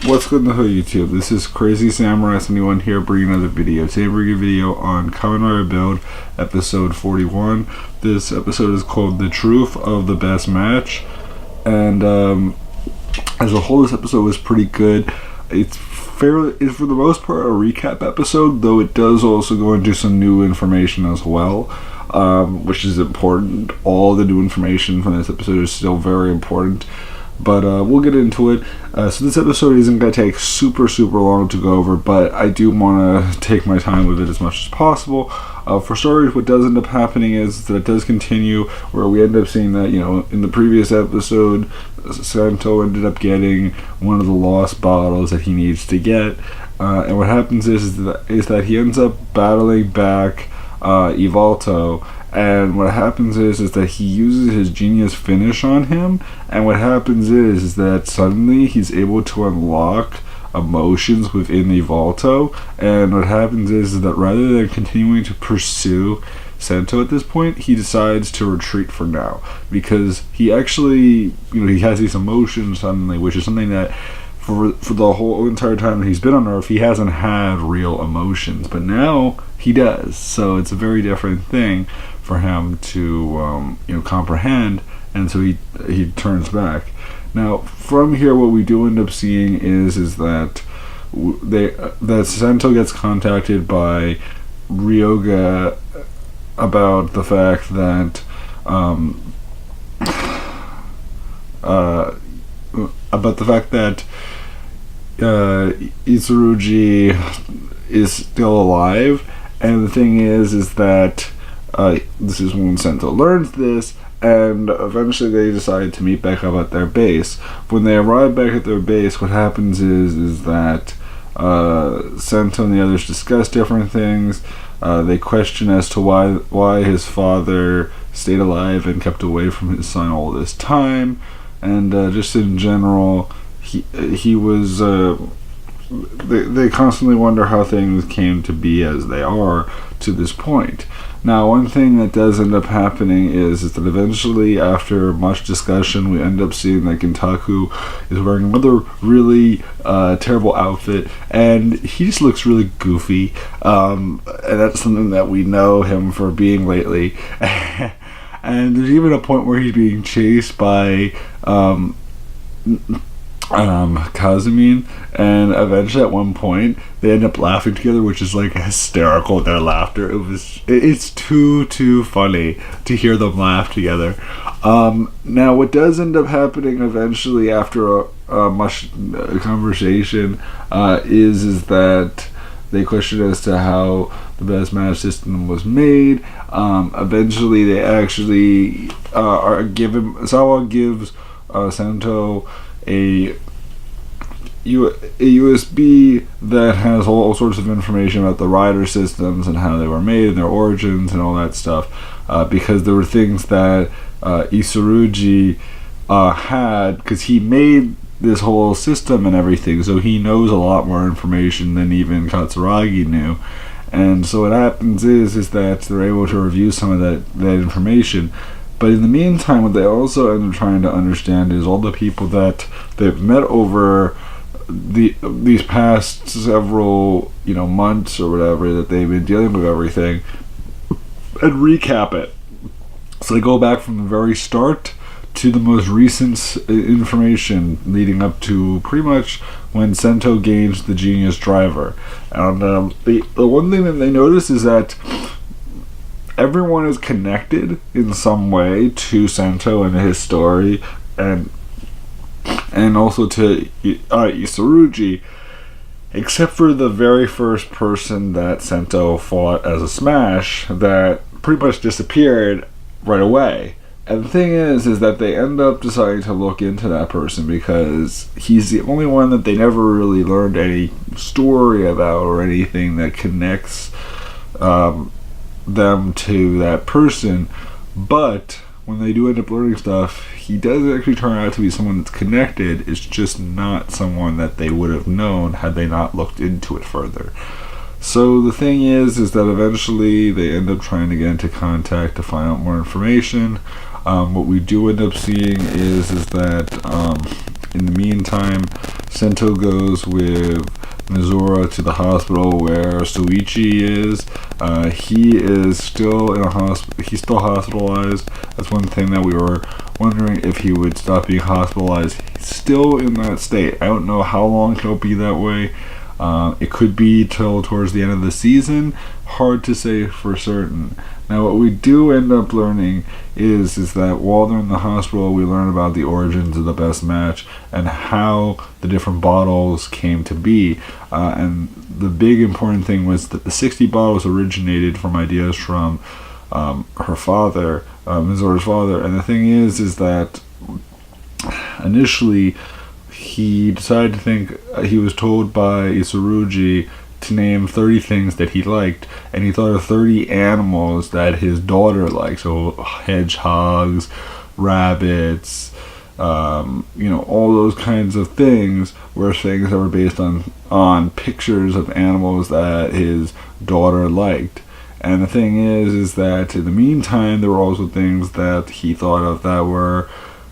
What's good in the hood, YouTube? This is Crazy Samurai 71 here, bringing another video. Today I'm bringing a video on Kamen Build, episode 41. This episode is called The Truth of the Best Match, and as a whole, this episode was pretty good. It's for the most part a recap episode, though it does also go into some new information as well, which is important. All the new information from this episode is still very important. But we'll get into it. So this episode isn't going to take super long to go over, but I do want to take my time with it as much as possible. For starters, what does end up happening is that it does continue, where we end up seeing that, you know, in the previous episode, Vexento ended up getting one of the lost bottles that he needs to get. And what happens is that he ends up battling back Vexento. And what happens is that he uses his genius finish on him, and what happens is that suddenly he's able to unlock emotions within Vexento, and what happens is that rather than continuing to pursue Vexento at this point, he decides to retreat for now, because he actually, you know, he has these emotions suddenly, which is something that for the whole entire time that he's been on Earth, he hasn't had real emotions, but now he does. So it's a very different thing for him to comprehend, and so he turns back. Now from here, what we do end up seeing is that Vexento gets contacted by Ryoga about the fact that Itsurugi is still alive, and the thing is that this is when Vexento learns this, and eventually they decide to meet back up at their base. When they arrive back at their base, what happens is that Vexento and the others discuss different things. They question as to why his father stayed alive and kept away from his son all this time, and just in general, he was. They constantly wonder how things came to be as they are to this point. Now, one thing that does end up happening is that eventually, after much discussion, we end up seeing that Gintaku is wearing another really terrible outfit, and he just looks really goofy, and that's something that we know him for being lately. And there's even a point where he's being chased by Kazumin, and eventually at one point they end up laughing together, which is like hysterical, their laughter. It's too funny to hear them laugh together. Now what does end up happening eventually after much conversation is that they question as to how the best match system was made. Eventually they actually Sawa gives Vexento a USB that has all sorts of information about the rider systems and how they were made and their origins and all that stuff, because there were things that Itsurugi had, because he made this whole system and everything, so he knows a lot more information than even Katsuragi knew. And so what happens is that they're able to review some of that information. But in the meantime, what they also end up trying to understand is all the people that they've met over these past several months or whatever that they've been dealing with everything, and recap it. So they go back from the very start to the most recent information leading up to pretty much when Vexento gains the Genius Driver. And the one thing that they notice is that everyone is connected in some way to Vexento and his story, and also to Itsurugi, except for the very first person that Vexento fought as a smash that pretty much disappeared right away. And the thing is that they end up deciding to look into that person because he's the only one that they never really learned any story about or anything that connects them to that person. But when they do end up learning stuff, he does actually turn out to be someone that's connected. It's just not someone that they would have known had they not looked into it further. So the thing is that eventually they end up trying to get into contact to find out more information. What we do end up seeing is that in the meantime, Sento goes with Mizora to the hospital where Soichi is. He is still in a hospital. He's still hospitalized. That's one thing that we were wondering, if he would stop being hospitalized. He's still in that state. I don't know how long he'll be that way. It could be till towards the end of the season. Hard to say for certain. Now, what we do end up learning is that while they're in the hospital, we learn about the origins of the best match and how the different bottles came to be. And the big important thing was that the 60 bottles originated from ideas from her father, Mizora's father. And the thing is that initially he decided to think, he was told by Isurugi to name 30 things that he liked, and he thought of 30 animals that his daughter liked. So hedgehogs, rabbits, all those kinds of things were things that were based on pictures of animals that his daughter liked. And the thing is that in the meantime, there were also things that he thought of that were,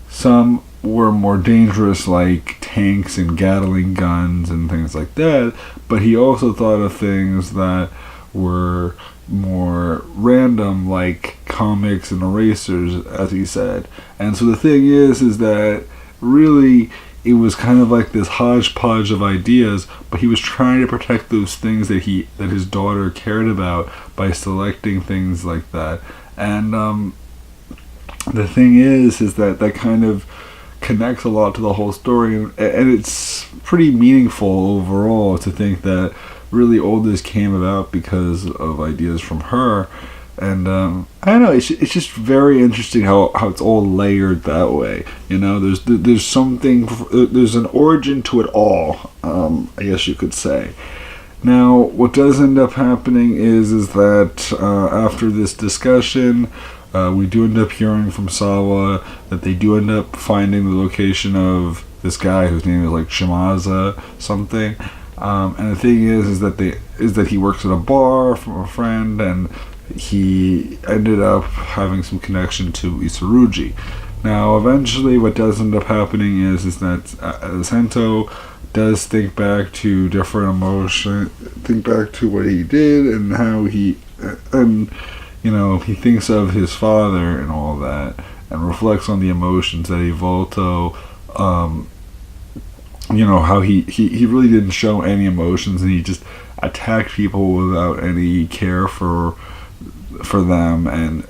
some were more dangerous, like tanks and Gatling guns and things like that, but he also thought of things that were more random, like comics and erasers, as he said. And so the thing is that really it was kind of like this hodgepodge of ideas, but he was trying to protect those things that his daughter cared about by selecting things like that. And the thing is that kind of connects a lot to the whole story, and it's pretty meaningful overall to think that really all this came about because of ideas from her. And I don't know, it's just very interesting how it's all layered that way. There's something, there's an origin to it all, I guess you could say. Now, what does end up happening is that after this discussion, we do end up hearing from Sawa that they do end up finding the location of this guy whose name is like Shimaza something. And the thing is that he works at a bar from a friend, and he ended up having some connection to Isurugi. Now, eventually, what does end up happening is that Sento does think back to different emotions, think back to what he did and how he thinks of his father and all that, and reflects on the emotions that Evolto, how he really didn't show any emotions, and he just attacked people without any care for them, and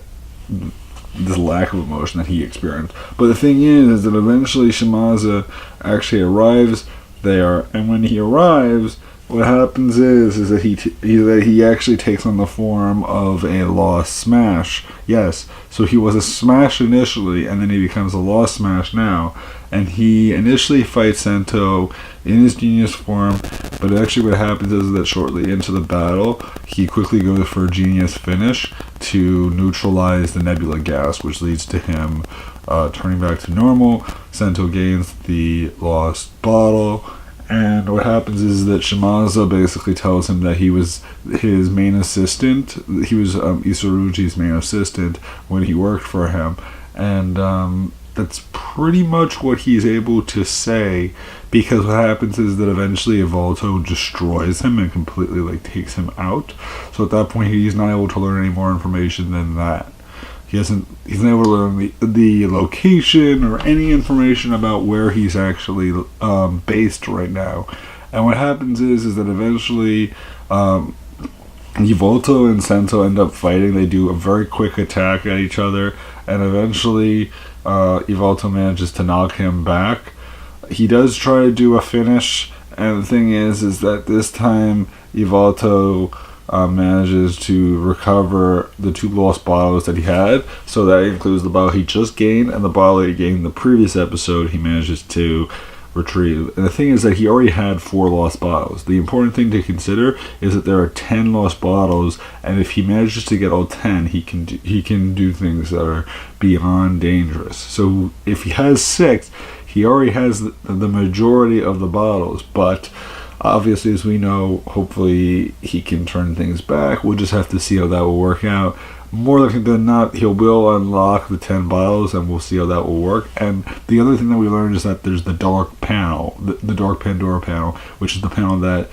this lack of emotion that he experienced. But the thing is that eventually Shimaza actually arrives there, and when he arrives, what happens is that he actually takes on the form of a Lost Smash. Yes, so he was a Smash initially, and then he becomes a Lost Smash now. And he initially fights Sento in his genius form, but actually what happens is that shortly into the battle, he quickly goes for a genius finish to neutralize the nebula gas, which leads to him turning back to normal. Sento gains the lost bottle, and what happens is that Shimaza basically tells him that he was his main assistant. He was Isurugi's main assistant when he worked for him. And that's pretty much what he's able to say, because what happens is that eventually Evolto destroys him and completely takes him out. So at that point, he's not able to learn any more information than that. He's not able to learn the location or any information about where he's actually based right now. And what happens is that eventually Evolto and Sento end up fighting. They do a very quick attack at each other, and eventually Evolto manages to knock him back. He does try to do a finish, and the thing is that this time Evolto manages to recover the 2 lost bottles that he had. So that includes the bottle he just gained and the bottle he gained in the previous episode he manages to retrieve. And the thing is that he already had 4 lost bottles. The important thing to consider is that there are 10 lost bottles, and if he manages to get all 10, he can do things that are beyond dangerous. So if he has 6, he already has the majority of the bottles, but Obviously, as we know, hopefully he can turn things back. We'll just have to see how that will work out. More likely than not, he will unlock the 10 bottles, and we'll see how that will work. And the other thing that we learned is that there's the dark panel, the dark Pandora panel, which is the panel that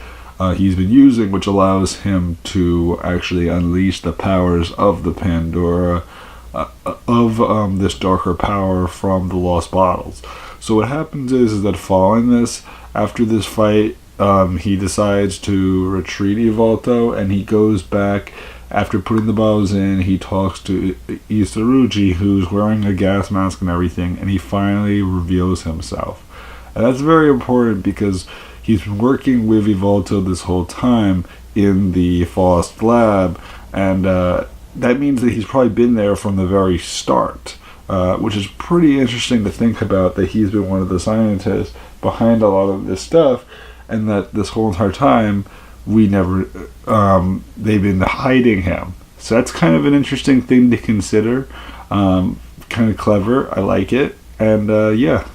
he's been using, which allows him to actually unleash the powers of the Pandora, of this darker power from the lost bottles. So what happens is that following this, after this fight, he decides to retreat Evolto, and he goes back. After putting the bottles in, he talks to Isaruji, who's wearing a gas mask and everything, and he finally reveals himself. And that's very important because he's been working with Evolto this whole time in the Faust lab, and that means that he's probably been there from the very start, which is pretty interesting to think about, that he's been one of the scientists behind a lot of this stuff, and that this whole entire time they've been hiding him. So that's kind of an interesting thing to consider. Kind of clever. I like it. And yeah,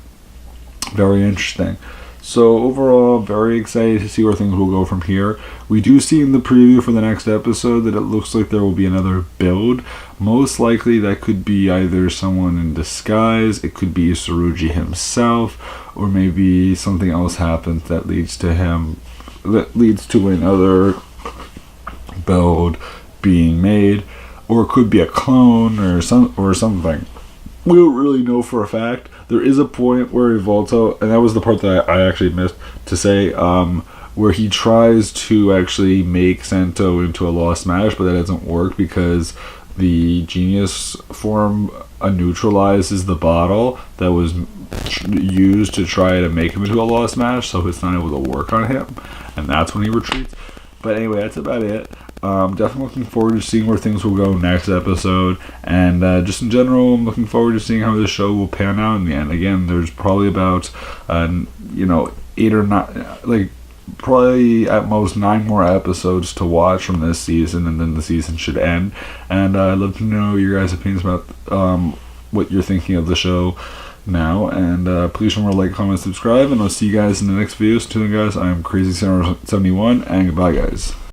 very interesting. So overall, very excited to see where things will go from here. We do see in the preview for the next episode that it looks like there will be another build. Most likely that could be either someone in disguise, it could be Saruji himself, or maybe something else happens that leads to another build being made, or it could be a clone or something. We don't really know for a fact. There is a point where Evolto, and that was the part that I actually missed to say, where he tries to actually make Sento into a lost match, but that doesn't work because the genius form neutralizes the bottle that was used to try to make him into a lost match, so it's not able to work on him, and that's when he retreats. But anyway, that's about it. Definitely looking forward to seeing where things will go next episode, and just in general, I'm looking forward to seeing how the show will pan out in the end. Again, there's probably about 8 or 9, probably at most 9 more episodes to watch from this season, and then the season should end. And I'd love to know your guys' opinions about what you're thinking of the show now, and please remember to like, comment, subscribe, and I'll see you guys in the next video. So until then, guys, I'm Crazy71, and goodbye, guys.